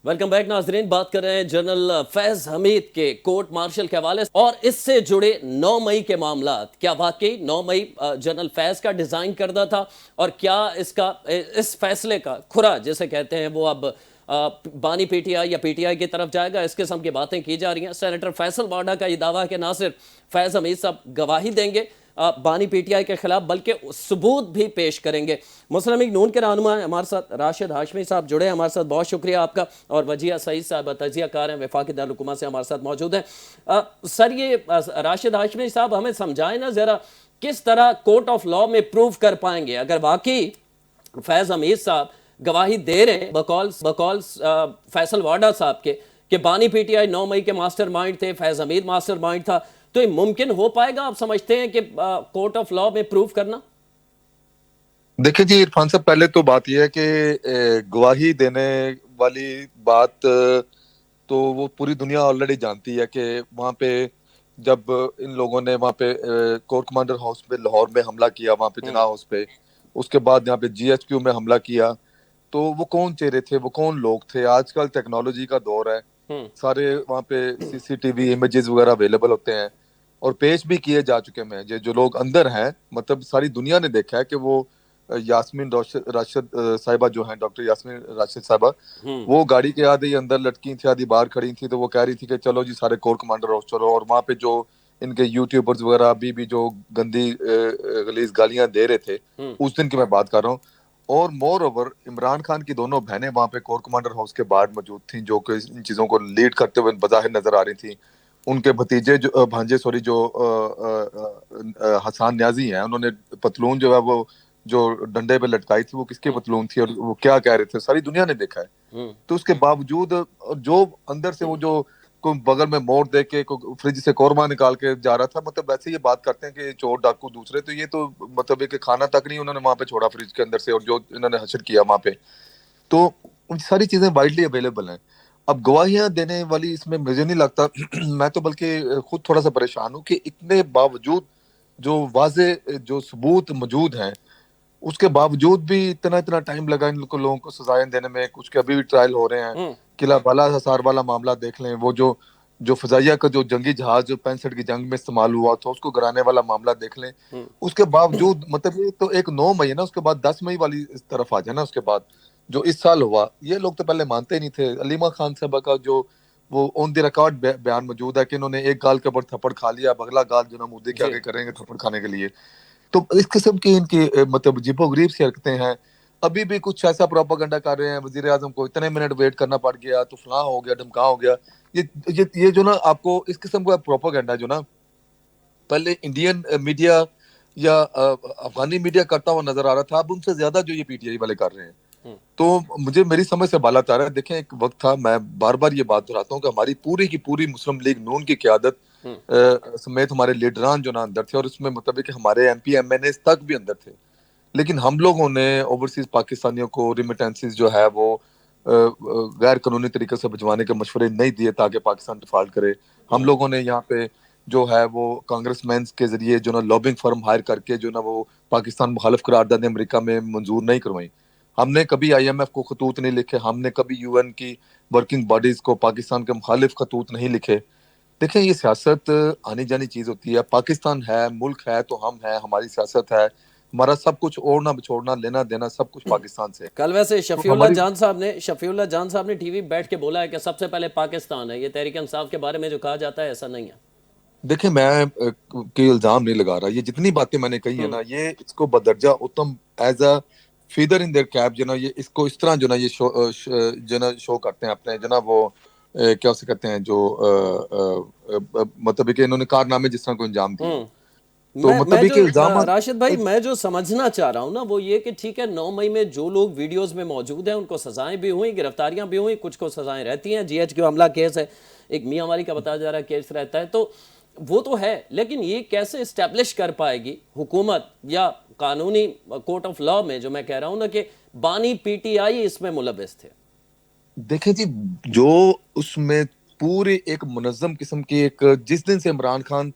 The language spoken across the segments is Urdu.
ویلکم بیک ناظرین. بات کر رہے ہیں جنرل فیض حمید کے کورٹ مارشل کے حوالے اور اس سے جڑے 9 مئی کے معاملات. کیا واقعی 9 مئی جنرل فیض کا ڈیزائن کردہ تھا اور کیا اس فیصلے کا کھرا جسے کہتے ہیں وہ اب بانی پی ٹی آئی یا پی ٹی آئی کی طرف جائے گا؟ اس قسم کی باتیں کی جا رہی ہیں. سینیٹر فیصل واڈا کا یہ دعویٰ ہے کہ نہ صرف فیض حمید صاحب گواہی دیں گے بانی پی ٹی آئی کے خلاف بلکہ ثبوت بھی پیش کریں گے. مسلم لیگ نون کے رہنما ہیں ہمارے ساتھ راشد ہاشمی صاحب جڑے ہیں ہمارے ساتھ. بہت شکریہ آپ کا. اور وجیہ سعید صاحب تجزیہ کار ہیں وفاقی دارالحکومت سے ہمارے ساتھ موجود ہیں. سر یہ راشد ہاشمی صاحب ہمیں سمجھائیں نا ذرا کس طرح کورٹ آف لاء میں پروف کر پائیں گے اگر واقعی فیض حمید صاحب گواہی دے رہے ہیں بقول فیصل واڈا صاحب کے کہ بانی پی ٹی آئی 9 مئی کے ماسٹر مائنڈ تھے، فیض حمید ماسٹر مائنڈ تھا، تو یہ ممکن ہو پائے گا آپ سمجھتے ہیں کہ کورٹ آف لاء میں پروف کرنا؟ دیکھیں جی عرفان صاحب، پہلے تو بات یہ ہے کہ گواہی دینے والی بات تو وہ پوری دنیا آلریڈی جانتی ہے کہ وہاں پہ جب ان لوگوں نے وہاں پہ کور کمانڈر ہاؤس پہ لاہور میں حملہ کیا، وہاں پہ جناح ہاؤس پہ، اس کے بعد یہاں پہ جی ایچ کیو میں حملہ کیا، تو وہ کون چہرے تھے، وہ کون لوگ تھے؟ آج کل ٹیکنالوجی کا دور ہے، سارے وہاں پہ سی سی ٹی وی امیجز وغیرہ اویلیبل ہوتے ہیں اور پیش بھی کیے جا چکے ہیں. جو لوگ اندر ہیں، مطلب ساری دنیا نے دیکھا ہے کہ وہ یاسمین راشد صاحبہ جو ہیں، ڈاکٹر یاسمین راشد صاحبہ، وہ گاڑی کے آدھی اندر لٹکی تھی، آدھی باہر کھڑی تھی، تو وہ کہہ رہی تھی کہ چلو جی سارے کور کمانڈر ہو چلو. اور وہاں پہ جو ان کے یوٹیوبرز وغیرہ ابھی بھی جو گندی غلیظ گالیاں دے رہے تھے، اس دن کی میں بات کر رہا ہوں. اور مور اوور عمران خان کی دونوں بہنیں وہاں پہ کور کمانڈر ہاؤس کے باہر موجود تھیں، جو کہ ان چیزوں کو لیڈ کرتے ہوئے بظاہر نظر آ رہی تھیں. ان کے بھتیجے بھانجے جو حسان نیازی ہیں، انہوں نے پتلون جو ہے وہ جو ڈنڈے پہ لٹکائی تھی، وہ کس کی پتلون تھی اور وہ کیا کہہ رہے تھے، ساری دنیا نے دیکھا ہے. تو اس کے باوجود جو اندر سے وہ جو کوئی بغل میں موڑ دے کے فریج سے قورمہ نکال کے جا رہا تھا، مطلب ویسے یہ بات کرتے ہیں کہ چور ڈاکو دوسرے، تو یہ تو مطلب ہے کہ کھانا تک نہیں انہوں نے وہاں پہ چھوڑا فریج کے اندر سے، اور جو انہوں نے حشر کیا وہاں پہ، تو ان ساری چیزیں وائڈلی اویلیبل ہیں. اب گواہیاں دینے والی اس میں مجھے نہیں لگتا، میں تو بلکہ خود تھوڑا سا پریشان ہوں کہ اتنے باوجود جو واضح جو ثبوت موجود ہیں، اس کے باوجود بھی اتنا ٹائم لگا ان لوگوں کو سزائیں دینے میں. کچھ کے ابھی بھی ٹرائل ہو رہے ہیں. قلعہ بالا حصار والا معاملہ دیکھ لیں، وہ جو فضائیہ کا جو جنگی جہاز جو 65 کی جنگ میں استعمال ہوا تھا، اس کو گرانے والا معاملہ دیکھ لیں. اس کے باوجود مطلب یہ تو ایک 9 مئی ہے نا، اس کے بعد 10 مئی والی طرف آ جائے نا، اس کے بعد جو اس سال ہوا، یہ لوگ تو پہلے مانتے ہی نہیں تھے. علیمہ خان صاحبہ کا جو وہ آن دی ریکارڈ بیان موجود ہے کہ انہوں نے ایک گال کے اوپر تھپڑ کھا لیا، اب اگلا گال جو نا مودے کے آگے کریں گے تھپڑ کھانے کے لیے. تو اس قسم کی ان کی مطلب عجیب و غریب سی حرکتیں ہیں. ابھی بھی کچھ ایسا پروپیگنڈا کر رہے ہیں، وزیر اعظم کو اتنے منٹ ویٹ کرنا پڑ گیا تو فلاں ہو گیا ڈھمکاں ہو گیا. یہ جو نا آپ کو اس قسم کا پروپیگنڈا جو نا پہلے انڈین میڈیا یا افغانی میڈیا کرتا ہوا نظر آ رہا تھا، اب ان سے زیادہ جو یہ پی ٹی آئی والے کر رہے ہیں. تو مجھے میری سمجھ سے بالا تر ہے. دیکھیں ایک وقت تھا، میں بار بار یہ بات دہراتا ہوں کہ ہماری پوری کی پوری مسلم لیگ نون کی قیادت سمیت ہمارے لیڈران جو نا اندر تھے، اور اس میں مطلب کہ ہمارے M P M N As تک بھی اندر تھے. لیکن ہم لوگوں نے اوورسیز پاکستانیوں کو ریمیٹنسز جو ہے وہ غیر قانونی طریقے سے بھجوانے کے مشورے نہیں دیے تاکہ پاکستان ڈیفالٹ کرے. ہم لوگوں نے یہاں پہ جو ہے وہ کانگریس مینز کے ذریعے جو نا لابنگ فرم ہائر کر کے جو نا وہ پاکستان مخالف قراردادیں امریکہ میں منظور نہیں کروائیں. ہم نے کبھی آئی ایم ایف کو خطوط نہیں لکھے، ہم نے کبھی یو این کی ورکنگ باڈیز کو پاکستان کے مخالف خطوط نہیں لکھے. دیکھیں یہ سیاست آنی جانی چیز ہوتی ہے. پاکستان ہے، ملک ہے تو ہم ہیں، ہماری سیاست ہے، ہمارا سب کچھ اوڑھنا بچھوڑنا لینا دینا سب کچھ پاکستان سے. کل ویسے تو شفیع اللہ ہماری جان صاحب نے ٹی وی بیٹھ کے بولا ہے کہ سب سے پہلے پاکستان ہے. یہ تحریک انصاف کے بارے میں جو کہا جاتا ہے ایسا نہیں ہے. دیکھیں میں کوئی الزام نہیں لگا رہا. یہ جتنی باتیں میں نے کہی ہیں نا، یہ اس کو بدرجہ اتم as a feather in their cap جو نا یہ اس کو اس طرح جو نا یہ جو نا شو کرتے ہیں اپنے جو نا وہ کیا اسے کہتے ہیں جو مطلب کہ انہوں نے کارنامے جس طرح کو انجام دیے. تو میں مطلب جو کہ الزامات راشد بھائی میں جو سمجھنا چاہ رہا ہوں نا وہ یہ کہ ٹھیک ہے 9 مئی میں جو لوگ ویڈیوز میں موجود ہیں ان کو سزائیں بھی ہوئیں، گرفتاریاں بھی ہوئیں، کچھ کو سزائیں رہتی ہیں. جی ایچ کیو حملہ کیس ہے، ایک میاں والی کا بتایا جا رہا ہے کیس رہتا ہے، تو وہ تو ہے. لیکن یہ کیسے اسٹیبلش کر پائے گی حکومت یا قانونی کورٹ آف لاء میں، جو میں کہہ رہا ہوں نا کہ بانی پی ٹی آئی اس میں ملوث تھے؟ دیکھیں جی، جو اس میں پورے ایک منظم قسم کی ایک جس دن سے عمران خان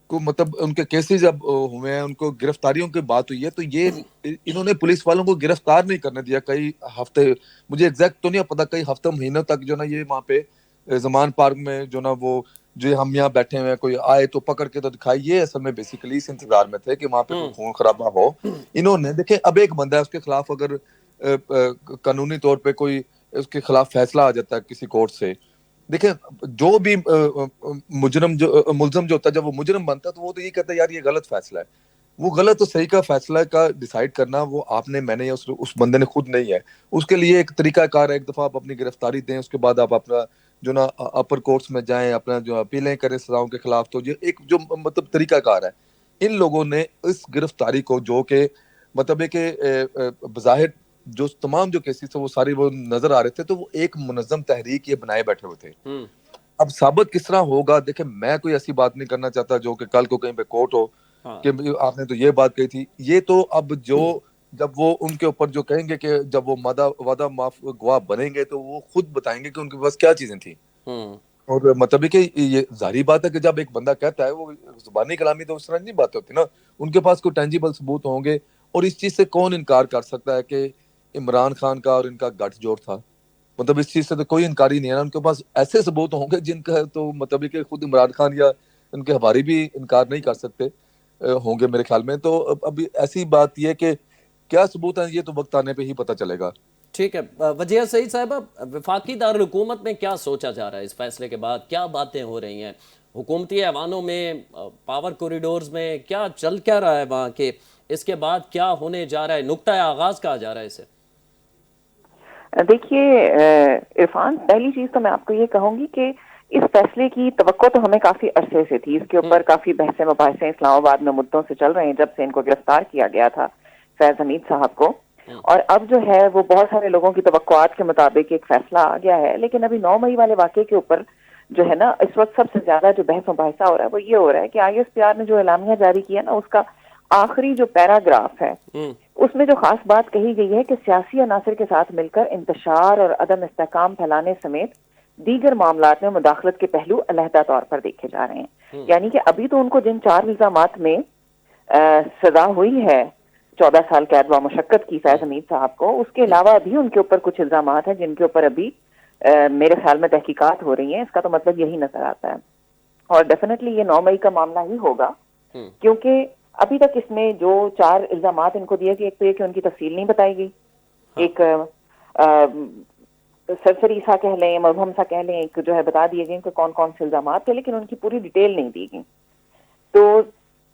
کو مطلب ان کے کیسز اب ہوئے ہیں, ان کو گرفتاریوں کی بات ہوئی ہے, تو یہ انہوں نے پولیس والوں کو گرفتار نہیں کرنے دیا کئی ہفتے, مجھے ایگزیکٹ تو نہیں پتا, کئی ہفتوں مہینوں تک جو نا یہ وہاں پہ زمان پارک میں جو نا وہ جو ہم یہاں بیٹھے ہوئے ہیں, کوئی آئے تو پکڑ کے تو دکھائی, یہ اصل میں بیسیکلی اس انتظار میں تھے کہ وہاں پہ کوئی خون خرابہ ہو. انہوں نے دیکھیں اب ایک بندہ ہے, اس کے خلاف اگر قانونی طور پہ کوئی اس کے خلاف فیصلہ آ جاتا ہے کسی کورٹ سے, دیکھیں جو بھی مجرم جو ملزم جو ہوتا ہے, جب وہ مجرم بنتا ہے تو وہ تو یہ کہتا ہے یار یہ غلط فیصلہ ہے. وہ غلط تو صحیح کا فیصلہ کا ڈیسائیڈ کرنا وہ آپ نے, میں نے, اس بندے نے خود نہیں ہے. اس کے لیے ایک طریقہ کار ہے, ایک دفعہ آپ اپنی گرفتاری دیں, اس کے بعد آپ اپنا جو نا اپر کورٹس میں جائیں, اپنا جو اپیلیں کریں سزاؤں کے خلاف. تو یہ ایک جو مطلب طریقہ کار ہے. ان لوگوں نے اس گرفتاری کو, جو کہ مطلب ہے کہ بظاہر جو تمام جو کیسز تھے وہ ساری وہ نظر آ رہے تھے, تو وہ ایک منظم تحریک یہ بنائے بیٹھے ہوئے تھے. اب ثابت کس طرح ہوگا, دیکھیں میں کوئی ایسی بات نہیں کرنا چاہتا جو کہ کل کو کہیں پہ کورٹ ہو کہ آپ نے تو یہ بات کہی تھی. یہ تو اب جو جب وہ ان کے اوپر جو کہیں گے کہ جب وہ وعدہ معاف گواہ بنیں گے تو وہ خود بتائیں گے کہ ان کے پاس کیا چیزیں تھیں. اور مطلب کہ یہ ظاہری بات ہے کہ جب ایک بندہ کہتا ہے, وہ زبانی کلامی تو اس طرح نہیں بات ہوتی نا, ان کے پاس کوئی ٹینجیبل ثبوت ہوں گے. اور اس چیز سے کون انکار کر سکتا ہے کہ عمران خان کا اور ان کا گٹھ جوڑ تھا, مطلب اس چیز سے تو کوئی انکاری نہیں ہے نا. ان کے پاس ایسے ثبوت ہوں گے جن کا تو مطلب کہ خود عمران خان یا ان کے حواری بھی انکار نہیں کر سکتے ہوں گے میرے خیال میں. تو ابھی ایسی بات یہ کہ کیا ثبوت ہے, یہ تو وقت آنے پہ ہی پتہ چلے گا. ٹھیک ہے. وجیہہ سعید صاحبہ, وفاقی دارالحکومت میں کیا سوچا جا رہا ہے اس فیصلے کے بعد, کیا باتیں ہو رہی ہیں حکومتی ایوانوں میں, پاور کوریڈورز میں, کیا چل کیا رہا ہے وہاں کے, اس کے بعد کیا ہونے جا رہا ہے, نقطہ آغاز کہا جا رہا ہے اسے؟ دیکھیے عرفان, پہلی چیز تو میں آپ کو یہ کہوں گی کہ اس فیصلے کی توقع تو ہمیں کافی عرصے سے تھی. اس کے اوپر کافی بحثیں مباحثیں اسلام آباد میں مدتوں سے چل رہے ہیں, جب سے ان کو گرفتار کیا گیا تھا فیض حمید صاحب کو. اور اب جو ہے وہ بہت سارے لوگوں کی توقعات کے مطابق ایک فیصلہ آ گیا ہے. لیکن ابھی 9 مئی والے واقعے کے اوپر جو ہے نا اس وقت سب سے زیادہ جو بحث مباحثہ ہو رہا ہے وہ یہ ہو رہا ہے کہ آئی ایس پی آر نے جو اعلامیہ جاری کیا نا, اس کا آخری جو پیراگراف ہے اس میں جو خاص بات کہی گئی ہے کہ سیاسی عناصر کے ساتھ مل کر انتشار اور عدم استحکام پھیلانے سمیت دیگر معاملات میں مداخلت کے پہلو علیحدہ طور پر دیکھے جا رہے ہیں. یعنی کہ ابھی تو ان کو جن 4 الزامات میں سزا ہوئی ہے 14 سال قید و مشقت کی فیض حمید صاحب کو, اس کے علاوہ بھی ان کے اوپر کچھ الزامات ہیں جن کے اوپر ابھی میرے خیال میں تحقیقات ہو رہی ہیں. اس کا تو مطلب یہی نظر آتا ہے. اور ڈیفینیٹلی یہ 9 مئی کا معاملہ ہی ہوگا, کیونکہ ابھی تک اس میں جو 4 الزامات ان کو دیے گئے, ایک تو یہ کہ ان کی تفصیل نہیں بتائی گئی, ایک سرسری سا کہہ لیں, مبہم سا کہہ لیں, ایک جو ہے بتا دیے گئے کہ کون کون سے الزامات تھے, لیکن ان کی پوری ڈیٹیل نہیں دی گئی. تو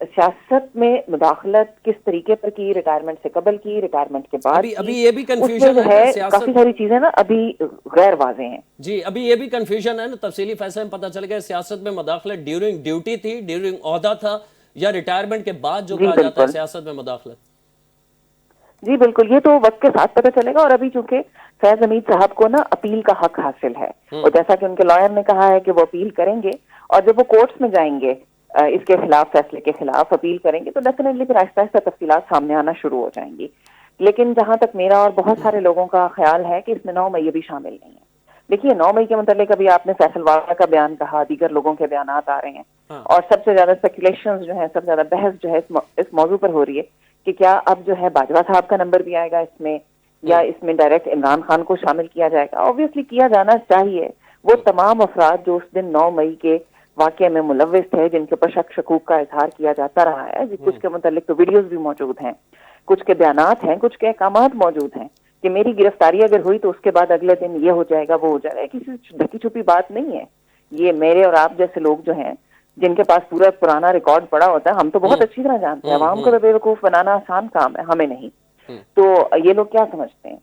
سیاست میں مداخلت کس طریقے پر کی, ریٹائرمنٹ سے قبل کی, ریٹائرمنٹ کے بعد ابھی یہ بھی اس میں جو ہے کافی ساری چیزیں نا ابھی غیر واضح ہیں. جی ابھی یہ بھی کنفیوژن ہے نا, تفصیلی فیصلے میں پتہ چل گیا سیاست میں مداخلت ڈیورنگ ڈیوٹی تھی, ڈیورنگ عہدہ تھا, یا ریٹائرمنٹ کے بعد جو کہا جاتا ہے سیاست میں مداخلت. جی بالکل, یہ تو وقت کے ساتھ پتہ چلے گا. اور ابھی چونکہ فیض حمید صاحب کو نا اپیل کا حق حاصل ہے, اور جیسا کہ ان کے لائر نے کہا ہے کہ وہ اپیل کریں گے, اور جب وہ کورٹس میں جائیں گے اس کے خلاف, فیصلے کے خلاف اپیل کریں گے, تو ڈیفینیٹلی پھر آہستہ آہستہ تفصیلات سامنے آنا شروع ہو جائیں گی. لیکن جہاں تک میرا اور بہت سارے لوگوں کا خیال ہے کہ اس میں 9 مئی بھی شامل نہیں ہے. دیکھیے 9 مئی کے متعلق ابھی آپ نے فیصل والا کا بیان کہا, دیگر لوگوں کے بیانات آ رہے ہیں, اور سب سے زیادہ اسپیکولیشنز جو ہیں, سب سے زیادہ بحث جو ہے اس موضوع پر ہو رہی ہے کہ کیا اب جو ہے باجوہ صاحب کا نمبر بھی آئے گا اس میں, یا اس میں ڈائریکٹ عمران خان کو شامل کیا جائے گا. آبویسلی کیا جانا چاہیے. وہ تمام افراد جو اس دن 9 مئی کے واقعے میں ملوث تھے, جن کے اوپر شک شکوک کا اظہار کیا جاتا رہا ہے, کچھ کے متعلق تو ویڈیوز بھی موجود ہیں, کچھ کے بیانات ہیں, کچھ کے احکامات موجود ہیں کہ میری گرفتاری اگر ہوئی تو اس کے بعد اگلے دن یہ ہو جائے گا, وہ ہو جائے گا. کسی ڈھکی چھپی بات نہیں ہے. یہ میرے اور آپ جیسے لوگ جو ہیں, جن کے پاس پورا پرانا ریکارڈ پڑا ہوتا ہے, ہم تو بہت اچھی طرح جانتے ہیں. عوام کو تو بیوقوف بنانا آسان کام ہے, ہمیں نہیں. تو یہ لوگ کیا سمجھتے ہیں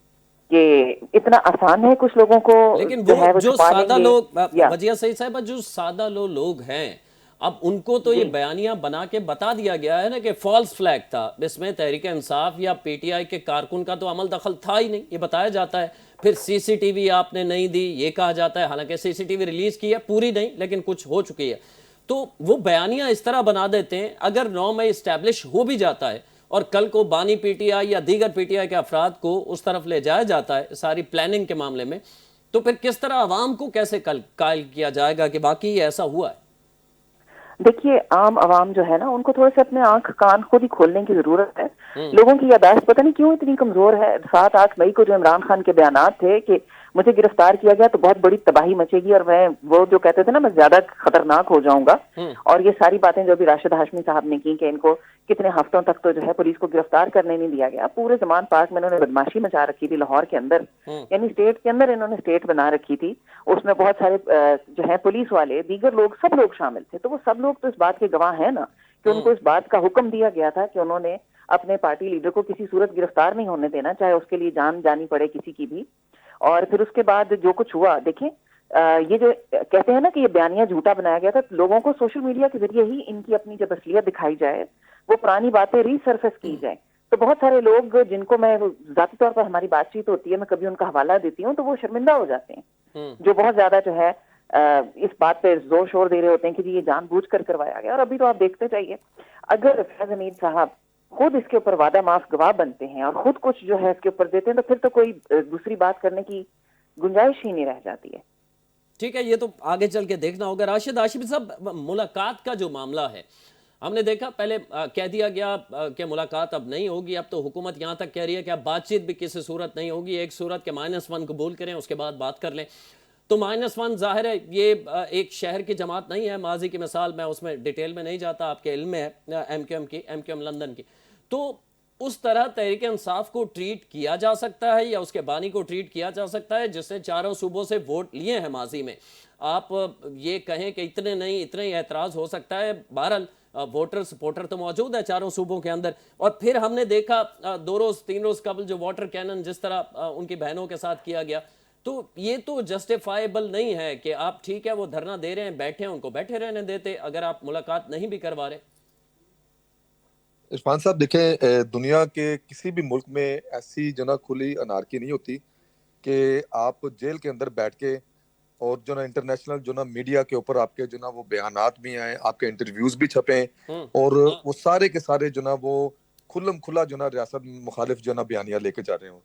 کہ اتنا آسان ہے کچھ لوگوں کو, لیکن جو ہے وہ جو چھپا لیں سادہ گے. لوگ, وجیہہ سعید صاحبہ, جو سادہ لوگ ہیں, اب ان کو تو یہ بیانیہ بنا کے بتا دیا گیا ہے نا کہ فالس فلیگ تھا, اس میں تحریک انصاف یا پی ٹی آئی کے کارکن کا تو عمل دخل تھا ہی نہیں, یہ بتایا جاتا ہے. پھر سی سی ٹی وی آپ نے نہیں دی, یہ کہا جاتا ہے, حالانکہ سی سی ٹی وی ریلیز کی ہے, پوری نہیں لیکن کچھ ہو چکی ہے. تو وہ بیانیہ اس طرح بنا دیتے ہیں, اگر 9 مئی اسٹیبلش ہو بھی جاتا ہے اور کل کو بانی پی ٹی آئی یا دیگر پی ٹی آئی کے افراد کو اس طرف لے جایا جاتا ہے ساری پلاننگ کے معاملے میں, تو پھر کس طرح عوام کو کیسے قائل کیا جائے گا کہ واقعی ایسا ہوا ہے؟ دیکھیے عام عوام جو ہے نا ان کو تھوڑے سے اپنے آنکھ کان خود ہی کھولنے کی ضرورت ہے. لوگوں کی یاداشت پتہ نہیں کیوں اتنی کمزور ہے. 7-8 مئی کو جو عمران خان کے بیانات تھے کہ مجھے گرفتار کیا گیا تو بہت بڑی تباہی مچے گی اور میں وہ جو کہتے تھے نا میں زیادہ خطرناک ہو جاؤں گا, اور یہ ساری باتیں جو ابھی راشد ہاشمی صاحب نے کی کہ ان کو کتنے ہفتوں تک تو جو ہے پولیس کو گرفتار کرنے نہیں دیا گیا. پورے زمان پاک میں انہوں نے بدماشی مچا رکھی تھی لاہور کے اندر, یعنی اسٹیٹ کے اندر انہوں نے اسٹیٹ بنا رکھی تھی. اس میں بہت سارے جو ہے پولیس والے دیگر لوگ سب لوگ شامل تھے. تو وہ سب لوگ تو اس بات کے گواہ ہیں نا کہ ان کو اس بات کا حکم دیا گیا تھا کہ انہوں نے اپنے پارٹی لیڈر کو کسی صورت گرفتار نہیں ہونے دینا, چاہے اس کے لیے جان جانی پڑے کسی کی بھی. اور پھر اس کے بعد جو کچھ ہوا دیکھیں, یہ جو کہتے ہیں نا کہ یہ بیانیہ جھوٹا بنایا گیا تھا, لوگوں کو سوشل میڈیا کے ذریعے ہی ان کی اپنی جب اصلیت دکھائی جائے, وہ پرانی باتیں ری سرفیس کی جائیں, تو بہت سارے لوگ جن کو میں ذاتی طور پر ہماری بات چیت ہوتی ہے, میں کبھی ان کا حوالہ دیتی ہوں تو وہ شرمندہ ہو جاتے ہیں, جو بہت زیادہ جو ہے اس بات پہ زور شور دے رہے ہوتے ہیں کہ جی یہ جان بوجھ کر کروایا گیا. اور ابھی تو آپ دیکھتے جائیے, اگر فیض حمید صاحب خود اس کے اوپر وعدہ معاف گواہ بنتے ہیں اور خود کچھ جو ہے اس کے اوپر دیتے ہیں تو پھر تو کوئی دوسری بات کرنے کی گنجائش ہی نہیں رہ جاتی ہے. ٹھیک ہے, یہ تو آگے چل کے دیکھنا ہوگا. راشد ہاشمی صاحب, ملاقات کا جو معاملہ ہے, ہم نے دیکھا پہلے کہہ دیا گیا کہ ملاقات اب نہیں ہوگی. اب تو حکومت یہاں تک کہہ رہی ہے کہ اب بات چیت بھی کسی صورت نہیں ہوگی. ایک صورت کے -1 قبول کریں, اس کے بعد بات کر لیں. تو -1 ظاہر ہے یہ ایک شہر کی جماعت نہیں ہے. ماضی کی مثال میں اس میں ڈیٹیل میں نہیں جاتا, آپ کے علم میں ہے ایم کیو ایم لندن کی. تو اس طرح تحریک انصاف کو ٹریٹ کیا جا سکتا ہے یا اس کے بانی کو ٹریٹ کیا جا سکتا ہے جس نے چاروں صوبوں سے ووٹ لیے ہیں ماضی میں. آپ یہ کہیں کہ اتنے نہیں, اتنے ہی اعتراض ہو سکتا ہے. بہرحال ووٹر سپورٹر تو موجود ہے چاروں صوبوں کے اندر. اور پھر ہم نے دیکھا 2 روز 3 روز قبل جو واٹر کینن جس طرح ان کی بہنوں کے ساتھ کیا گیا, تو یہ تو جسٹیفائیبل نہیں ہے کہ آپ ٹھیک ہے وہ دھرنا دے رہے ہیں, بیٹھے ہیں, ان کو بیٹھے رہنے دیتے اگر آپ ملاقات نہیں بھی کروا رہے. عرفان صاحب دیکھیں, دنیا کے کسی بھی ملک میں ایسی جو نا کھلی انارکی نہیں ہوتی کہ آپ جیل کے اندر بیٹھ کے اور جو نا انٹرنیشنل جو نا میڈیا کے اوپر آپ کے جو نا وہ بیانات بھی آئیں, آپ کے انٹرویوز بھی چھپیں, اور وہ سارے کے سارے جو نا وہ کھلم کھلا جو نا ریاست مخالف جو نا بیانیہ لے کے جا رہے ہوں.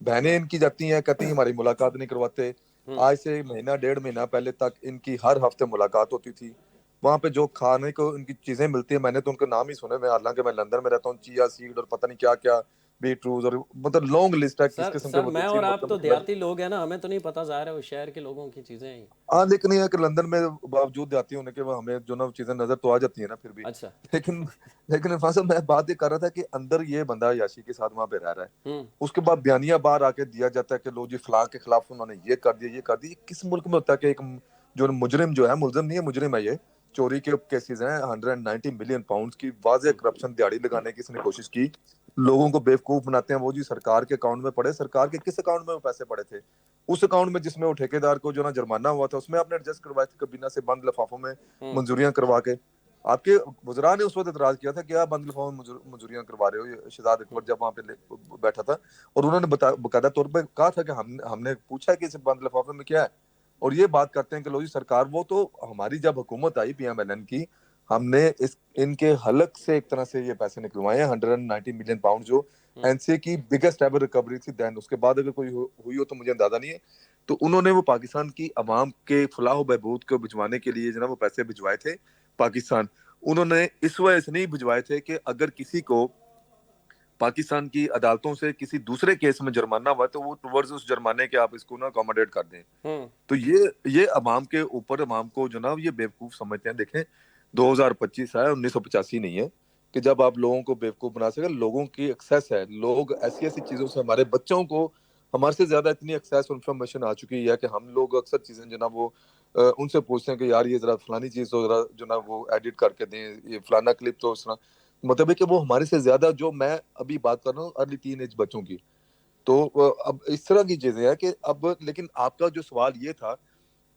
بہنیں ان کی جاتی ہیں, کہتی ہیں ہماری ملاقات نہیں کرواتے. آج سے 1.5 مہینہ پہلے تک ان کی ہر ہفتے ملاقات ہوتی تھی. وہاں پہ جو کھانے کو ان کی چیزیں ملتی ہیں, میں نے تو ان کا نام ہی سنے, میں حالانکہ میں لندن میں رہتا ہوں, چیا سیڈ اور پتہ نہیں کیا کیا, بیٹ روز, اور مطلب لانگ لسٹ ہے کس قسم کے سر میں مطلب اور چیز آپ تو مطلب. دیہاتی لوگ ہیں نا, ہمیں تو نہیں پتہ ظاہر ہے وہ شہر کے لوگوں کی چیزیں ہیں. ہاں لیکن یہ ہے کہ لندن میں باوجود دیہاتی ہونے کے ہمیں جو نا چیزیں نظر تو آ جاتی ہیں نا پھر بھی. اچھا, لیکن عرفان صاحب میں بات یہ کر رہا تھا کہ اندر یہ بندہ یاشی کے ساتھ وہاں پہ رہ رہا ہے, اس کے بعد بیانیہ باہر آ کے دیا جاتا ہے کہ لو جی فلاں کے خلاف انہوں نے یہ کر دیا, یہ کر دیا. کس ملک میں ہوتا ہے کہ ایک جو مجرم جو ہے, ملزم نہیں ہے مجرم ہے, یہ چوری کے کیسز ہیں, 190 ملین پاؤنڈز کی واضح کرپشن دیہڑی لگانے کی اس نے کوشش کی. لوگوں کو بیوقوف بناتے ہیں, وہ جی سرکار کے اکاؤنٹ میں پڑے. سرکار کے کس اکاؤنٹ میں وہ پیسے پڑے تھے؟ اس اکاؤنٹ میں جس میں وہ ٹھیکیدار کو جو نا جرمانہ ہوا تھا, اس میں آپ نے ایڈجسٹ کروائے تھے کابینہ سے بند لفافوں میں منظوریاں کروا کے. آپ کے وزراء نے اس وقت اعتراض کیا تھا کہ آپ بند لفافوں میں منظوریاں کروا رہے ہو. شہزاد اکبر جب وہاں پہ بیٹھا تھا, اور انہوں نے باقاعدہ طور پہ کہا تھا کہ ہم نے پوچھا کہ اس بند لفافے میں کیا ہے, اور یہ بات کرتے ہیں کہ لو جی سرکار, وہ تو ہماری جب حکومت آئی پی ایم ایل این کی, ہم نے ان کے حلق سے ایک طرح سے یہ پیسے نکلوائے ہیں, 190 ملین پاؤنڈ, جو این سی اے کی بگیسٹ ایور ریکوری تھی. دین اس کے بعد اگر کوئی ہوئی ہو تو مجھے اندازہ نہیں ہے. تو انہوں نے وہ پاکستان کی عوام کے فلاح و بہبود کو بھجوانے کے لیے جناب وہ پیسے بھجوائے تھے پاکستان. انہوں نے اس وجہ سے نہیں بھجوائے تھے کہ اگر کسی کو پاکستان کی عدالتوں سے کسی دوسرے کیس میں جرمانہ ہوا تو وہ ٹورڈز اس جرمانے کے آپ اس کو نا اکوموڈیٹ کر دیں. تو یہ عوام کے اوپر, عوام کو جناب یہ بیوقوف سمجھتے ہیں. دیکھیں 2025 ہے, 1985 نہیں ہے کہ جب آپ لوگوں کو بیوقوف بنا سکیں. لوگوں کی ایکسیس ہے, لوگ ایسی ایسی چیزوں سے, ہمارے بچوں کو ہمارے سے زیادہ اتنی ایکسیس انفارمیشن آ چکی ہے کہ ہم لوگ اکثر چیزیں جناب وہ ان سے پوچھتے ہیں کہ یار یہ ذرا فلانی چیز تو ذرا جناب وہ ایڈٹ کر کے دیں, یہ فلانا کلپ تو اس طرح, مطلب ہے کہ وہ ہمارے سے زیادہ, جو میں ابھی بات کر رہا ہوں ارلی ٹین ایج بچوں کی, تو اب اس طرح کی چیزیں ہیں کہ اب. لیکن آپ کا جو سوال یہ تھا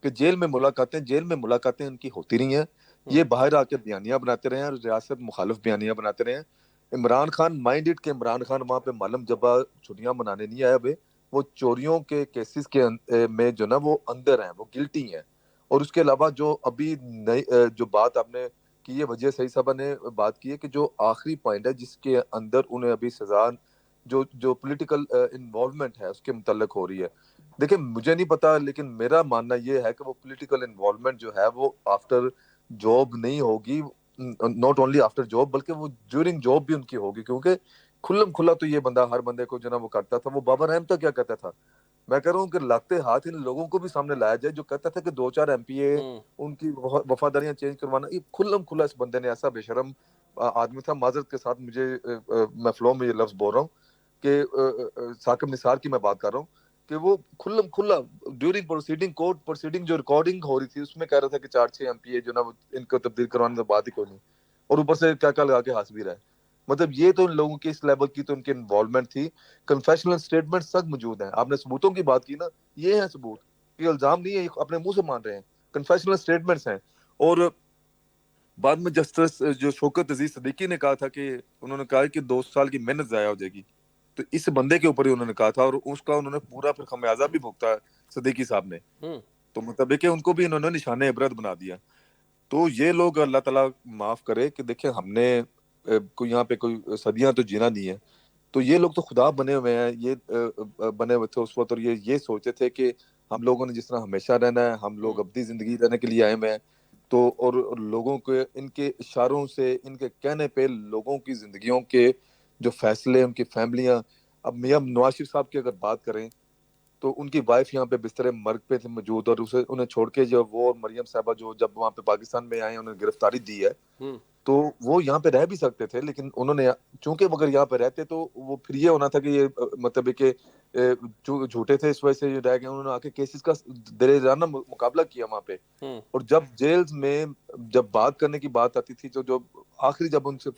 کہ جیل میں ملاقاتیں ان کی ہوتی رہی ہیں, یہ باہر آ کے بیانیہ بناتے رہے ہیں, ریاست مخالف بیانیہ بناتے رہے ہیں. عمران خان مائنڈڈ کہ عمران خان وہاں پہ معلم جبا چھٹیاں منانے نہیں آیا ہوئے, وہ چوریوں کے کیسز کے میں جو نا وہ اندر ہیں, وہ گلٹی ہیں. اور اس کے علاوہ جو ابھی نئی جو بات آپ نے کی ہے, وجہ صحیح صاحبہ نے بات کی ہے کہ جو آخری پوائنٹ ہے جس کے اندر انہیں ابھی سزا جو پولیٹیکل انوالومنٹ ہے اس کے متعلق ہو رہی ہے. دیکھیں مجھے نہیں پتا, لیکن میرا ماننا یہ ہے کہ وہ پولیٹیکل انوالومنٹ جو ہے وہ آفٹر جاب نہیں ہوگی, ناٹ اونلی آفٹر جاب بلکہ وہ ڈیورنگ جاب بھی ان کی ہوگی, کیونکہ کھلم کھلا تو یہ بندہ ہر بندے کو جو نا وہ کرتا تھا. وہ بابر احمد کیا کہتا تھا, میں کہہ رہا ہوں کہ لاتے ہاتھ ان لوگوں کو بھی سامنے لایا جائے جو کہتا تھا کہ 2-4 ایم پی اے ان کی وفاداریاں چینج کروانا. یہ کھلم کھلا اس بندے نے, ایسا بے شرم آدمی تھا. معذرت کے ساتھ مجھے میں فلو میں یہ لفظ بول رہا ہوں کہ ثاقب نثار کی میں بات کر رہا ہوں کہ وہ کھلم کھلا ڈیورنگ پروسیڈنگ کورٹ پروسیڈنگ جو ریکارڈنگ ہو رہی تھی اس میں کہہ رہا تھا کہ 4-6 ایم پی اے جو نا ان کو تبدیل کروانے کی بات ہی کوئی نہیں, اور اوپر سے کیا کیا لگا کے ہنس بھی رہا ہے. مطلب یہ تو ان لوگوں کی اس لیول کی تو ان کی انوالومنٹ تھی. کنفیشنل سٹیٹمنٹ سب موجود ہیں. آپ نے ثبوتوں کی بات کی نا, یہ ہیں ثبوت, یہ الزام نہیں ہے, یہ اپنے منہ سے مان رہے ہیں, کنفیشنل سٹیٹمنٹس ہیں. اور بعد میں جسٹس جو شوکت عزیز صدیقی نے کہا تھا کہ انہوں نے کہا کہ 2 سال کی محنت ضائع ہو جائے گی, تو اس بندے کے اوپر ہی انہوں نے کہا تھا, اور اس کا انہوں نے پورا پھر خمیازہ بھی بھگتا صدیقی صاحب نے. تو مطلب ہے کہ ان کو بھی انہوں نے نشان عبرت بنا دیا. تو یہ لوگ اللہ تعالیٰ معاف کرے کہ دیکھیں ہم نے کوئی یہاں پہ کوئی صدیاں تو جینا نہیں ہے, تو یہ لوگ تو خدا بنے ہوئے ہیں, یہ بنے ہوئے تھے اس وقت, اور یہ سوچتے تھے کہ ہم لوگوں نے جس طرح ہمیشہ رہنا ہے, ہم لوگ ابدی زندگی رہنے کے لیے آئے ہوئے ہیں. تو اور لوگوں کے ان کے اشاروں سے, ان کے کہنے پہ لوگوں کی زندگیوں کے جو فیصلے, ان کی فیملیاں. اب میاں نواز شریف صاحب کی اگر بات کریں تو ان کی وائف یہاں پہ بستر مرگ پہ تھے موجود, اور انہیں چھوڑ کے جو وہ مریم صاحبہ جو جب وہاں پہ پاکستان میں آئے انہیں گرفتاری دی ہے, تو وہ یہاں پہ رہ بھی سکتے تھے, لیکن انہوں نے چونکہ اگر یہاں پہ رہتے تو وہ پھر یہ ہونا تھا کہ یہ مطلب ہے کہ جھوٹے تھے اس وجہ سے رہ گئے. انہوں نے آ کے کیسز کا دلیرانہ مقابلہ کیا وہاں پہ, اور جب جیلز میں جب بات کرنے کی بات آتی تھی تو جو آخری جب ان سے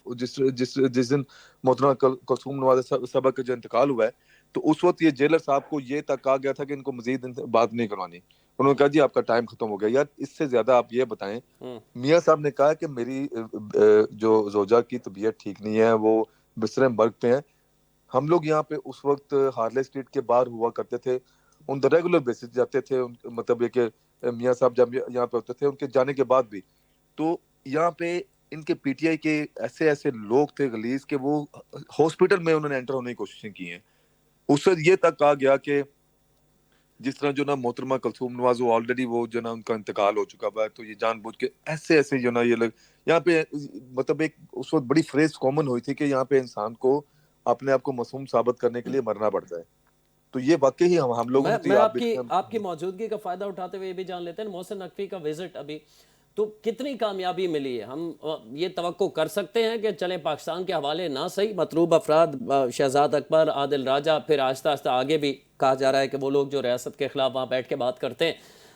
جس دن محترمہ کلثوم نواز صاحبہ کا جو انتقال ہوا ہے, تو اس وقت یہ جیلر صاحب کو یہ تک کہا گیا تھا کہ ان کو مزید بات نہیں کروانی. انہوں نے کہا جی آپ کا ٹائم ختم ہو گیا. یار اس سے زیادہ آپ یہ بتائیں, میاں صاحب نے کہا کہ میری جو زوجہ کی طبیعت ٹھیک نہیں ہے, وہ بستر مرگ پہ ہیں. ہم لوگ یہاں پہ اس وقت ہارلے اسٹریٹ کے باہر ہوا کرتے تھے, ان دا ریگولر بیسس جاتے تھے. مطلب یہ کہ میاں صاحب جب یہاں پہ ہوتے تھے, ان کے جانے کے بعد بھی تو یہاں پہ ان کے پی ٹی آئی کے ایسے ایسے لوگ تھے غلیظ کہ وہ ہاسپٹل میں انہوں نے انٹر ہونے کی کوششیں کی ہیں. اس وقت یہ تک کہا گیا کہ جس طرح جو نا محترمہ کلثوم نواز وہ آلریڈی وہ جو نا ان کا انتقال ہو چکا ہے, تو یہ جان بوجھ کے ایسے ایسے جو نا یہ لوگ یہاں پہ مطلب ایک اس وقت بڑی فریز کامن ہوئی تھی کہ یہاں پہ انسان کو اپنے آپ کو معصوم ثابت کرنے کے لیے مرنا پڑتا ہے. تو یہ واقعی ہم لوگوں نے میں تھی. آپ کی موجودگی کا فائدہ اٹھاتے ہوئے یہ بھی جان لیتے ہیں, محسن نقوی کا وزٹ ابھی تو کتنی کامیابی ملی ہے؟ ہم یہ توقع کر سکتے ہیں کہ چلیں پاکستان کے حوالے نہ صحیح مطلوب افراد شہزاد اکبر, عادل راجہ, پھر آہستہ آہستہ آگے بھی کہا جا رہا ہے کہ وہ لوگ جو ریاست کے خلاف وہاں بیٹھ کے بات کرتے ہیں,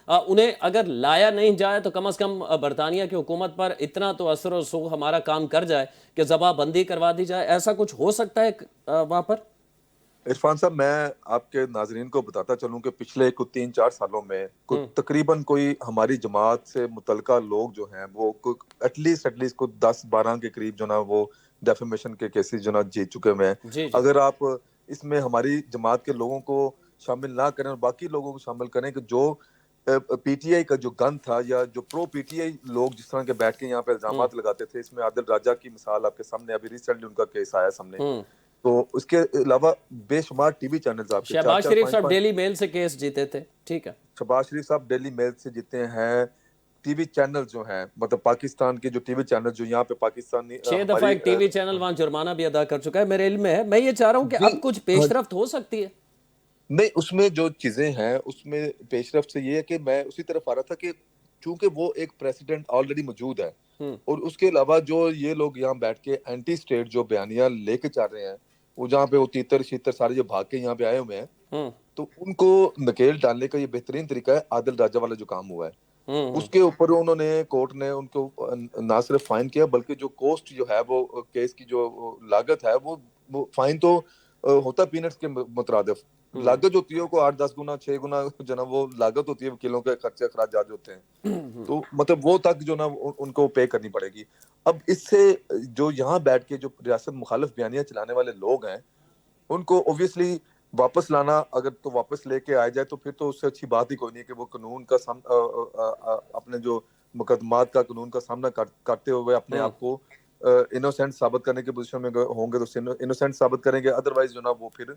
انہیں اگر لایا نہیں جائے تو کم از کم برطانیہ کی حکومت پر اتنا تو اثر و رسوخ ہمارا کام کر جائے کہ ذبح بندی کروا دی جائے. ایسا کچھ ہو سکتا ہے وہاں پر؟ عرفان صاحب میں آپ کے ناظرین کو بتاتا چلوں کہ پچھلے 3-4 سالوں میں تقریباً کوئی ہماری جماعت سے متعلقہ لوگ جو ہیں وہ ایٹ لیسٹ کوئی 10-12 کے قریب جو نا وہ ڈیفیمیشن کے کیسز جو نا جیت چکے ہوئے ہیں. جی جی. اگر آپ اس میں ہماری جماعت کے لوگوں کو شامل نہ کریں اور باقی لوگوں کو شامل کریں کہ جو پی ٹی آئی کا جو گن تھا یا جو پرو پی ٹی آئی لوگ جس طرح کے بیٹھ کے یہاں پہ الزامات لگاتے تھے, اس میں عادل راجہ کی مثال آپ کے سامنے, ابھی ریسنٹلی ان کا کیس آیا سامنے. تو اس کے علاوہ بے شمار ٹی وی چینلز آپ کے شہباز شریف صاحب ڈیلی میل سے کیس جیتے تھے, ٹھیک ہے, شہباز شریف صاحب ڈیلی میل سے جیتے ہیں. ٹی وی چینل جو ہیں مطلب پاکستان کے جو ٹی وی چینل جو یہاں پہ پاکستانی 6 دفعہ ایک ٹی وی چینل وہاں جرمانہ بھی ادا کر چکا ہے میرے علم میں ہے. میں یہ چاہ رہا ہوں کہ اب کچھ پیش رفت ہو سکتی ہے. نہیں, اس میں جو چیزیں ہیں اس میں پیش رفت سے یہ ہے کہ میں اسی طرف آ رہا تھا کہ چونکہ وہ ایک پریسیڈنٹ آلریڈی موجود ہے, اور اس کے علاوہ جو یہ لوگ یہاں بیٹھ کے اینٹی اسٹیٹ جو بیانیاں لے کے چل رہے ہیں, وہ جہاں پہ وہ تیتر شیتر سارے جو بھاگ کے یہاں پہ آئے ہوئے ہیں, تو ان کو نکیل ڈالنے کا یہ بہترین طریقہ ہے عادل راجہ والا جو کام ہوا ہے. اس کے اوپر انہوں نے کورٹ نے ان کو نہ صرف فائن کیا بلکہ جو کوسٹ جو ہے وہ کیس کی جو لاگت ہے وہ فائن تو ہوتا پینٹس کے مترادف, لاگت جو ہوتی ہے وہ 8-10 گنا 6 گنا جو نا وہ لاگت ہوتی ہے, وکیلوں کے خرچے اخراجات جو ہوتے ہیں, تو مطلب وہ تک جو نا ان کو پے کرنی پڑے گی. اب اس سے جو یہاں بیٹھ کے جو ریاست مخالف بیانیاں چلانے والے لوگ ہیں ان کو اوبویسلی واپس لانا, اگر تو واپس لے کے آ جائے تو پھر تو اس سے اچھی بات ہی کوئی نہیں ہے کہ وہ قانون کا اپنے جو مقدمات کا قانون کا سامنا کرتے ہوئے اپنے آپ کو انوسینٹ ثابت کرنے کی پوزیشن میں ہوں گے تو انوسینٹ ثابت کریں گے, ادروائز جو نا وہ پھر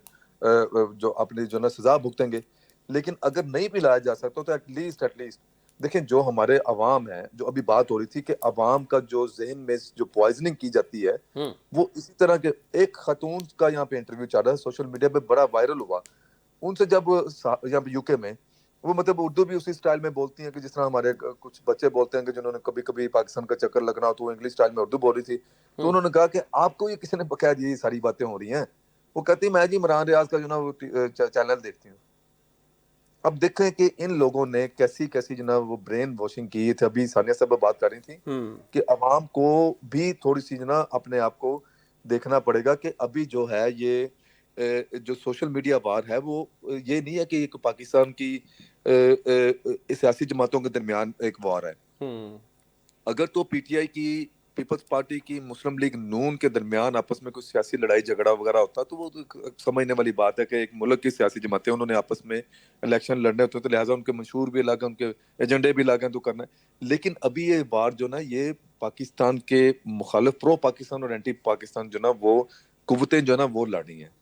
جو اپنی جو نا سزا بھگتیں گے. لیکن اگر نہیں بھی لایا جا سکتا تو ایٹ لیسٹ دیکھیں جو ہمارے عوام ہیں، جو ابھی بات ہو رہی تھی کہ عوام کا جو ذہن میں جو پوائزننگ کی جاتی ہے وہ اسی طرح کے ایک خاتون کا یہاں پہ انٹرویو چل رہا ہے سوشل میڈیا پہ بڑا وائرل ہوا، ان سے جب یہاں پہ یو کے میں وہ مطلب اردو بھی اسی سٹائل میں بولتی ہیں کہ جس طرح ہمارے کچھ بچے بولتے ہیں کہ جنہوں نے کبھی کبھی پاکستان کا چکر لگنا ہو تو وہ انگلش سٹائل میں اردو بول رہی تھی، تو انہوں نے کہا کہ آپ کو یہ کسی نے بقایا یہ ساری باتیں ہو رہی ہیں؟ وہ کہتی میں جی عمران ریاض کا جو نا وہ چینل دیکھتی ہوں۔ اب دیکھیں کہ ان لوگوں نے کیسی کیسی جو نا وہ برین واشنگ کی تھی، ابھی ثانیہ صاحب بات کر رہی تھی کہ عوام کو بھی تھوڑی سی جو نا اپنے آپ کو دیکھنا پڑے گا کہ ابھی جو ہے یہ جو سوشل میڈیا وار ہے وہ یہ نہیں ہے کہ ایک پاکستان کی سیاسی جماعتوں کے درمیان ایک وار ہے۔ اگر تو پی ٹی آئی کی، پیپلز پارٹی کی، مسلم لیگ نون کے درمیان آپس میں کوئی سیاسی لڑائی جھگڑا وغیرہ ہوتا تو وہ سمجھنے والی بات ہے کہ ایک ملک کی سیاسی جماعتیں انہوں نے آپس میں الیکشن لڑنے ہوتے ہیں تو لہٰذا ان کے منشور بھی الگ ہیں، ان کے ایجنڈے بھی الگ ہیں تو کرنا ہے۔ لیکن ابھی یہ وار جو نا یہ پاکستان کے مخالف پرو پاکستان اور اینٹی پاکستان جو نا وہ قوتیں جو نا وہ لڑی ہیں۔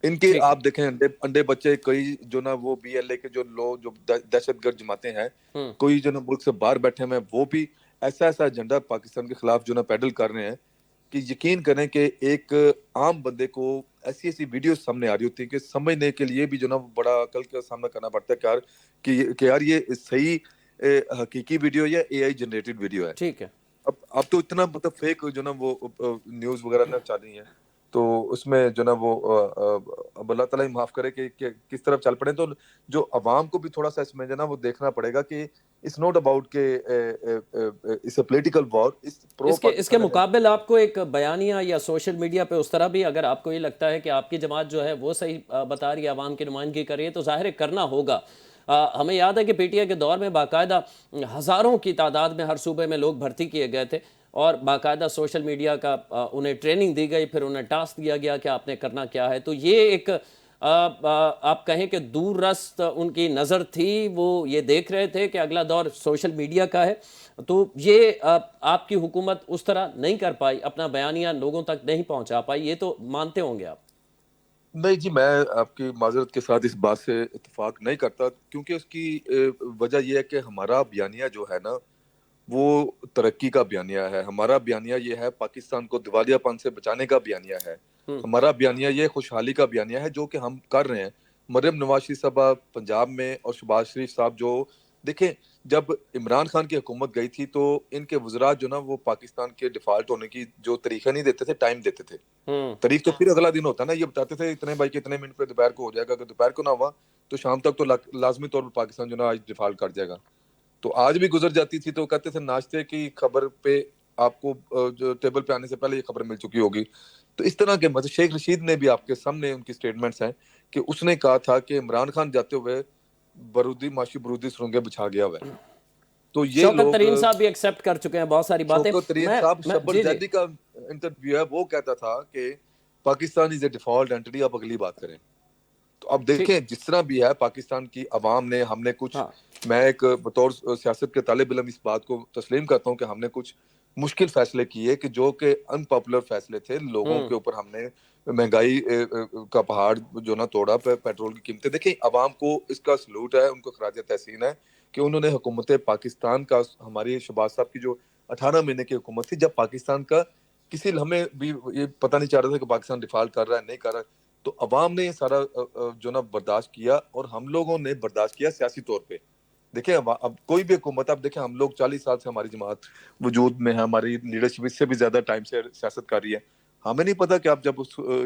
ان کے ٹھیک ہے۔ آپ دیکھیں انڈے بچے کئی جو نا وہ بی ایل اے کے جو لوگ جو دہشت گرد جماعتیں ہیں کوئی جو نا ملک سے باہر بیٹھے ہوئے ہیں وہ بھی ایسا ایجنڈا پاکستان کے خلاف جو نا پیڈل کر رہے ہیں کہ یقین کریں کہ ایک عام بندے کو ایسی ایسی ویڈیوز سامنے آ رہی ہوتی ہیں کہ سمجھنے کے لیے بھی جو نا بڑا عقل کا سامنا کرنا پڑتا ہے کہ یار یہ صحیح حقیقی ویڈیو یا اے آئی جنریٹڈ ویڈیو ہے۔ ٹھیک ہے۔ اب تو اتنا مطلب فیک جو نا وہ نیوز وغیرہ نہ چل رہی ہیں تو اس میں جو نا وہ اب اللہ تعالیٰ ہی معاف کرے کہ کس طرف چل پڑے، تو جو عوام کو بھی تھوڑا سا اس میں جو نا وہ دیکھنا پڑے گا کہ اٹس ناٹ اباؤٹ کہ اٹس اے پولیٹیکل وار، پرو اس کے پاکستان ہے۔ مقابل آپ کو ایک بیانیہ یا سوشل میڈیا پہ اس طرح بھی اگر آپ کو یہ لگتا ہے کہ آپ کی جماعت جو ہے وہ صحیح بتا رہی ہے، عوام کی نمائندگی کر رہی ہے، تو ظاہر ہے کرنا ہوگا۔ ہمیں یاد ہے کہ پی ٹی آئی کے دور میں باقاعدہ ہزاروں کی تعداد میں ہر صوبے میں لوگ بھرتی کیے گئے تھے اور باقاعدہ سوشل میڈیا کا انہیں ٹریننگ دی گئی، پھر انہیں ٹاسک دیا گیا کہ آپ نے کرنا کیا ہے۔ تو یہ ایک آپ کہیں کہ دور رست ان کی نظر تھی، وہ یہ دیکھ رہے تھے کہ اگلا دور سوشل میڈیا کا ہے، تو یہ آپ کی حکومت اس طرح نہیں کر پائی، اپنا بیانیہ لوگوں تک نہیں پہنچا پائی، یہ تو مانتے ہوں گے آپ؟ نہیں جی، میں آپ کی معذرت کے ساتھ اس بات سے اتفاق نہیں کرتا کیونکہ اس کی وجہ یہ ہے کہ ہمارا بیانیہ جو ہے نا وہ ترقی کا بیانیہ ہے، ہمارا بیانیہ یہ ہے پاکستان کو دیوالیہ پن سے بچانے کا بیانیہ ہے، ہمارا بیانیہ یہ خوشحالی کا بیانیہ ہے جو کہ ہم کر رہے ہیں۔ مریم نواز شریف صاحب پنجاب میں اور شہباز شریف صاحب جو دیکھیں جب عمران خان کی حکومت گئی تھی تو ان کے وزراء جو نا وہ پاکستان کے ڈیفالٹ ہونے کی جو طریقہ نہیں دیتے تھے، ٹائم دیتے تھے۔ تاریخ تو پھر اگلا دن ہوتا ہے نا، یہ بتاتے تھے اتنے بھائی کے اتنے منٹ پہ دوپہر کو ہو جائے گا، اگر دوپہر کو نہ ہوا تو شام تک تو لازمی طور پر پاکستان جو نا آج ڈیفالٹ کر جائے گا۔ تو آج بھی گزر جاتی تھی تو کہتے تھے ناشتے کی خبر پہ آپ کو جو ٹیبل پہ آنے سے پہلے یہ خبر مل چکی ہوگی۔ تو اس طرح کے مطلب شیخ رشید نے بھی آپ کے سامنے ان کی سٹیٹمنٹس ہیں کہ اس نے کہا تھا کہ عمران خان جاتے ہوئے بارودی معاشی برودی سرنگیں بچھا گیا ہوا ہے۔ تو یہ شوکت لوگ ترین صاحب بھی ایکسیپٹ کر چکے ہیں بہت ساری باتیں۔ شوکت ترین صاحب شبر جی زیدی کا انٹرویو ہے، وہ کہتا تھا کہ پاکستان از اے ڈیفالٹ اینٹی، آپ اگلی بات کریں۔ تو اب ٹھیک۔ دیکھیں جس طرح بھی ہے پاکستان کی عوام نے، ہم نے کچھ، ہاں میں ایک بطور سیاست کے طالب علم اس بات کو تسلیم کرتا ہوں کہ ہم نے کچھ مشکل فیصلے کیے کہ جو کہ ان پاپولر فیصلے تھے، لوگوں کے اوپر ہم نے مہنگائی کا پہاڑ جو نہ توڑا، پیٹرول کی قیمتیں دیکھیں، عوام کو اس کا سلوٹ ہے، ان کو خراج تحسین ہے کہ انہوں نے حکومت پاکستان کا، ہماری شہباز صاحب کی جو 18 مہینے کی حکومت تھی جب پاکستان کا کسی لمحے بھی یہ پتہ نہیں چل رہا تھا کہ پاکستان ڈیفالٹ کر رہا ہے نہیں کر رہا ہے، تو عوام نے یہ سارا جو نا برداشت کیا اور ہم لوگوں نے برداشت کیا سیاسی طور پہ۔ دیکھیں اب کوئی بھی حکومت، اب دیکھیں ہم لوگ 40 سال سے ہماری جماعت وجود میں ہے، ہماری لیڈرشپ اس سے بھی زیادہ ٹائم سے سیاست کر رہی ہے، ہمیں نہیں پتا کہ آپ جب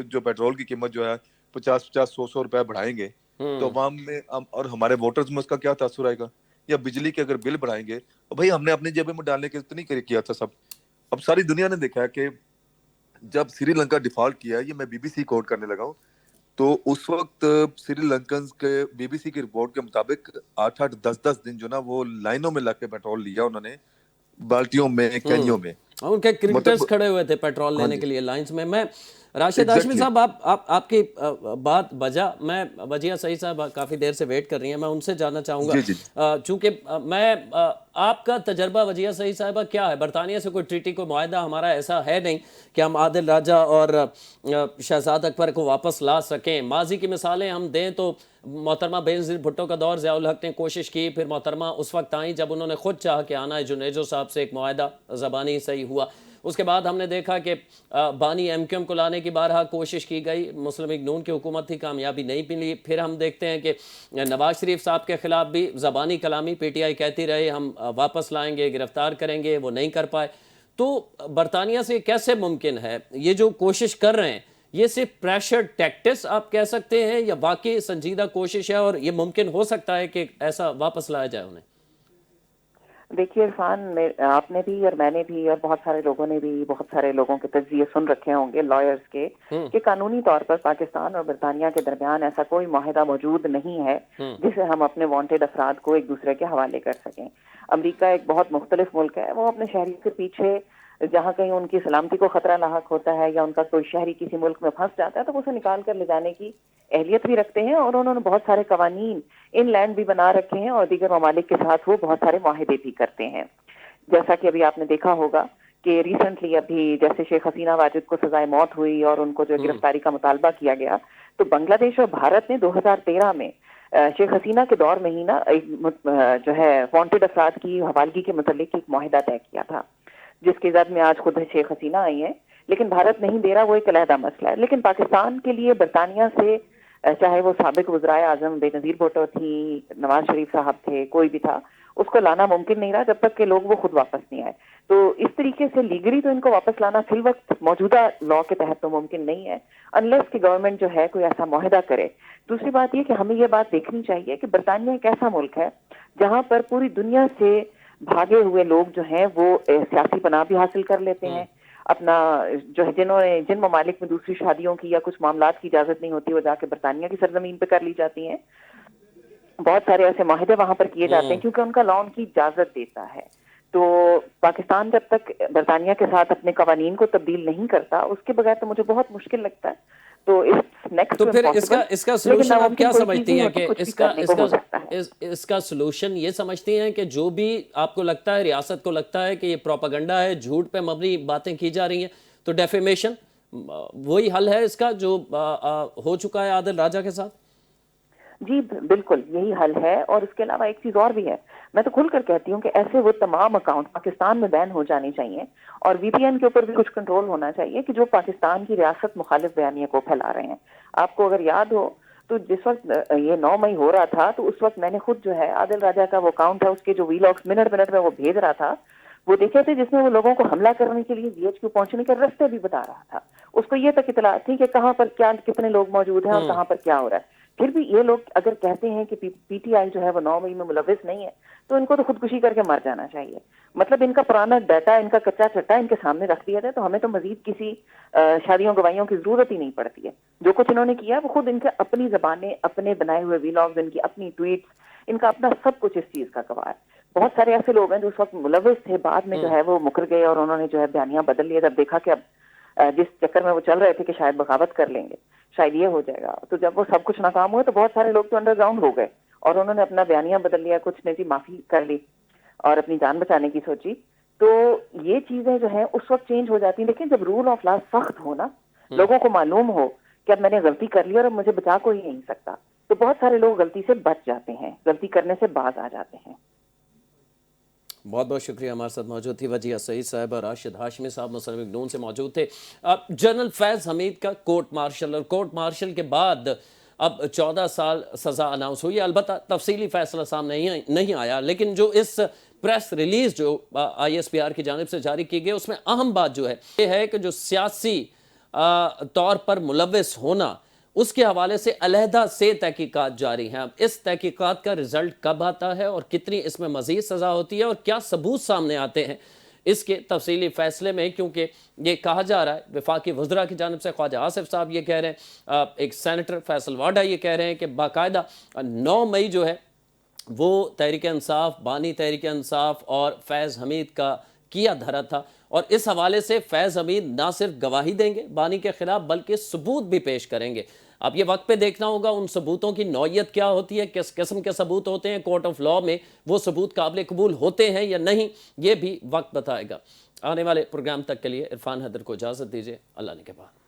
جو پیٹرول کی قیمت جو ہے 50 100 روپے بڑھائیں گے تو عوام میں اور ہمارے ووٹرز میں اس کا کیا تاثر آئے گا، یا بجلی کے اگر بل بڑھائیں گے تو بھائی ہم نے اپنی جیبیں میں ڈالنے کے تو نہیں کیا تھا سب۔ اب ساری دنیا نے دیکھا ہے کہ جب سری لنکا ڈیفالٹ کیا ہے، یہ میں بی بی سی کوٹ کرنے لگا ہوں، تو اس وقت سری لنکنز کے بی بی سی کی رپورٹ کے مطابق 8 8 10 10 دن جو نا وہ لائنوں میں لگ کے پیٹرول لیا انہوں نے، بالٹیوں میں، کینیوں میں، ان کے مطلب کرکٹرز کھڑے ہوئے تھے پیٹرول ہاں لینے جی۔ کے لیے لائنز میں۔ راشد ہاشمی صاحب آپ کی بات بجا، میں وجیہ سعید صاحب کافی دیر سے ویٹ کر رہی ہیں، میں ان سے جاننا چاہوں گا چونکہ میں آپ کا تجربہ وجیہ سعید صاحبہ کیا ہے؟ برطانیہ سے کوئی ٹریٹی کوئی معاہدہ ہمارا ایسا ہے نہیں کہ ہم عادل راجہ اور شہزاد اکبر کو واپس لا سکیں۔ ماضی کی مثالیں ہم دیں تو محترمہ بینظیر بھٹو کا دور ضیاء الحق نے کوشش کی، پھر محترمہ اس وقت آئیں جب انہوں نے خود چاہا کہ آنا ہے جنیجو صاحب سے ایک معاہدہ زبانی صحیح ہوا۔ اس کے بعد ہم نے دیکھا کہ بانی ایم کیو ایم کو لانے کی بارہا کوشش کی گئی، مسلم لیگ نون کی حکومت تھی، کامیابی نہیں ملی۔ پھر ہم دیکھتے ہیں کہ نواز شریف صاحب کے خلاف بھی زبانی کلامی پی ٹی آئی کہتی رہے ہم واپس لائیں گے، گرفتار کریں گے، وہ نہیں کر پائے۔ تو برطانیہ سے کیسے ممکن ہے یہ جو کوشش کر رہے ہیں، یہ صرف پریشر ٹیکٹس آپ کہہ سکتے ہیں یا واقعی سنجیدہ کوشش ہے اور یہ ممکن ہو سکتا ہے کہ ایسا واپس لایا جائے انہیں؟ دیکھیے عرفان، آپ نے بھی اور میں نے بھی اور بہت سارے لوگوں نے بھی بہت سارے لوگوں کے تجزیے سن رکھے ہوں گے لائرز کے کہ قانونی طور پر پاکستان اور برطانیہ کے درمیان ایسا کوئی معاہدہ موجود نہیں ہے جسے ہم اپنے وانٹیڈ افراد کو ایک دوسرے کے حوالے کر سکیں۔ امریکہ ایک بہت مختلف ملک ہے، وہ اپنے شہریوں کے پیچھے جہاں کہیں ان کی سلامتی کو خطرہ لاحق ہوتا ہے یا ان کا کوئی شہری کسی ملک میں پھنس جاتا ہے تو وہ اسے نکال کر لے جانے کی اہلیت بھی رکھتے ہیں، اور انہوں نے بہت سارے قوانین ان لینڈ بھی بنا رکھے ہیں اور دیگر ممالک کے ساتھ وہ بہت سارے معاہدے بھی کرتے ہیں۔ جیسا کہ ابھی آپ نے دیکھا ہوگا کہ ریسنٹلی ابھی جیسے شیخ حسینہ واجد کو سزائے موت ہوئی اور ان کو جو گرفتاری کا مطالبہ کیا گیا، تو بنگلہ دیش اور بھارت نے 2013 میں شیخ حسینہ کے دور میں ہی نا جو ہے وانٹیڈ افراد کی حوالگی کے متعلق ایک معاہدہ طے کیا تھا، جس کی زد میں آج خود شیخ حسینہ آئی ہیں، لیکن بھارت نہیں دے رہا، وہ ایک علیحدہ مسئلہ ہے۔ لیکن پاکستان کے لیے برطانیہ سے چاہے وہ سابق وزرائے اعظم بے نظیر بھٹو تھی، نواز شریف صاحب تھے، کوئی بھی تھا، اس کو لانا ممکن نہیں رہا جب تک کہ لوگ وہ خود واپس نہیں آئے۔ تو اس طریقے سے لیگلی تو ان کو واپس لانا فی الوقت موجودہ لا کے تحت تو ممکن نہیں ہے انلیس کہ گورنمنٹ جو ہے کوئی ایسا معاہدہ کرے۔ دوسری بات یہ کہ ہمیں یہ بات دیکھنی چاہیے کہ برطانیہ ایک ایسا ملک ہے جہاں پر پوری دنیا سے بھاگے ہوئے لوگ جو ہیں وہ سیاسی پناہ بھی حاصل کر لیتے ہیں، اپنا جو ہے جن ممالک میں دوسری شادیوں کی یا کچھ معاملات کی اجازت نہیں ہوتی وہ جا کے برطانیہ کی سرزمین پہ کر لی جاتی ہیں۔ بہت سارے ایسے معاہدے وہاں پر کیے جاتے ہیں کیونکہ ان کا لا ان کی اجازت دیتا ہے۔ تو پاکستان جب تک برطانیہ کے ساتھ اپنے قوانین کو تبدیل نہیں کرتا اس کے بغیر تو مجھے بہت مشکل لگتا ہے۔ تو تو پھر اس کا سلوشن آپ کیا سمجھتی ہیں کہ اس کا سلوشن یہ سمجھتی ہیں کہ جو بھی آپ کو لگتا ہے، ریاست کو لگتا ہے کہ یہ پروپیگنڈا ہے، جھوٹ پہ مبنی باتیں کی جا رہی ہیں، تو ڈیفیمیشن وہی حل ہے اس کا جو ہو چکا ہے عادل راجہ کے ساتھ؟ جی بالکل یہی حل ہے، اور اس کے علاوہ ایک چیز اور بھی ہے، میں تو کھل کر کہتی ہوں کہ ایسے وہ تمام اکاؤنٹ پاکستان میں بین ہو جانے چاہیے اور وی پی این کے اوپر بھی کچھ کنٹرول ہونا چاہیے کہ جو پاکستان کی ریاست مخالف بیانیے کو پھیلا رہے ہیں۔ آپ کو اگر یاد ہو تو جس وقت یہ 9 مئی ہو رہا تھا تو اس وقت میں نے خود جو ہے عادل راجہ کا وہ اکاؤنٹ ہے، اس کے جو ویلاگز منٹ میں وہ بھیج رہا تھا وہ دیکھے تھے، جس میں وہ لوگوں کو حملہ کرنے کے لیے وی ایچ کیو پہنچنے کے راستے بھی بتا رہا تھا۔ اس کو یہ تک اطلاع تھی کہ کہاں پر کیا کتنے لوگ موجود ہیں اور کہاں پر کیا ہو رہا ہے۔ پھر بھی یہ لوگ اگر کہتے ہیں کہ پی ٹی آئی جو ہے وہ 9 مئی میں ملوث نہیں ہے تو ان کو تو خودکشی کر کے مر جانا چاہیے۔ مطلب ان کا پرانا ڈیٹا، ان کا کچا چٹا ان کے سامنے رکھ دیا جائے تو ہمیں تو مزید کسی شادیوں گواہیوں کی ضرورت ہی نہیں پڑتی ہے۔ جو کچھ انہوں نے کیا وہ خود ان کے اپنی زبانیں، اپنے بنائے ہوئے ویلاگز، ان کی اپنی ٹویٹس، ان کا اپنا سب کچھ اس چیز کا گواہ ہے۔ بہت سارے ایسے لوگ ہیں جو اس وقت ملوث تھے، بعد میں جو ہے وہ مکر گئے اور انہوں نے جو ہے بیانیاں بدل لیا جب دیکھا کہ اب جس چکر میں وہ چل رہے تھے کہ شاید بغاوت کر لیں گے، شاید یہ ہو جائے گا، تو جب وہ سب کچھ ناکام ہوئے تو بہت سارے لوگ تو انڈر گراؤنڈ ہو گئے اور انہوں نے اپنا بیانیہ بدل لیا، کچھ نے جی معافی کر لی اور اپنی جان بچانے کی سوچی۔ تو یہ چیزیں جو ہیں اس وقت چینج ہو جاتی ہیں، لیکن جب رول آف لا سخت ہو نا، لوگوں کو معلوم ہو کہ اب میں نے غلطی کر لی اور اب مجھے بچا کوئی نہیں سکتا، تو بہت سارے لوگ غلطی سے بچ جاتے ہیں، غلطی کرنے سے باز آ جاتے ہیں۔ بہت بہت شکریہ، ہمارے ساتھ موجود تھی وجیہ سعید صاحب اور راشد ہاشمی صاحب مسلم لیگ نون سے موجود تھے۔ جنرل فیض حمید کا کورٹ مارشل، اور کورٹ مارشل کے بعد اب 14 سال سزا اناؤنس ہوئی ہے، البتہ تفصیلی فیصلہ سامنے نہیں آیا، لیکن جو اس پریس ریلیز جو آئی ایس پی آر کی جانب سے جاری کی گئی اس میں اہم بات جو ہے یہ ہے کہ جو سیاسی طور پر ملوث ہونا اس کے حوالے سے علیحدہ سے تحقیقات جاری ہیں۔ اب اس تحقیقات کا رزلٹ کب آتا ہے اور کتنی اس میں مزید سزا ہوتی ہے اور کیا ثبوت سامنے آتے ہیں اس کے تفصیلی فیصلے میں، کیونکہ یہ کہا جا رہا ہے وفاقی وزراء کی جانب سے خواجہ آصف صاحب یہ کہہ رہے ہیں، ایک سینیٹر فیصل واڈا یہ کہہ رہے ہیں کہ باقاعدہ 9 مئی جو ہے وہ تحریک انصاف، بانی تحریک انصاف اور فیض حمید کا کیا دھرا تھا اور اس حوالے سے فیض حمید نہ صرف گواہی دیں گے بانی کے خلاف بلکہ ثبوت بھی پیش کریں گے. اب یہ وقت پہ دیکھنا ہوگا ان ثبوتوں کی نوعیت کیا ہوتی ہے, کس قسم کے ثبوت ہوتے ہیں, کورٹ آف لاء میں وہ ثبوت قابل قبول ہوتے ہیں یا نہیں, یہ بھی وقت بتائے گا. آنے والے پروگرام تک کے لیے عرفان حیدر کو اجازت دیجیے. اللہ نگہبان.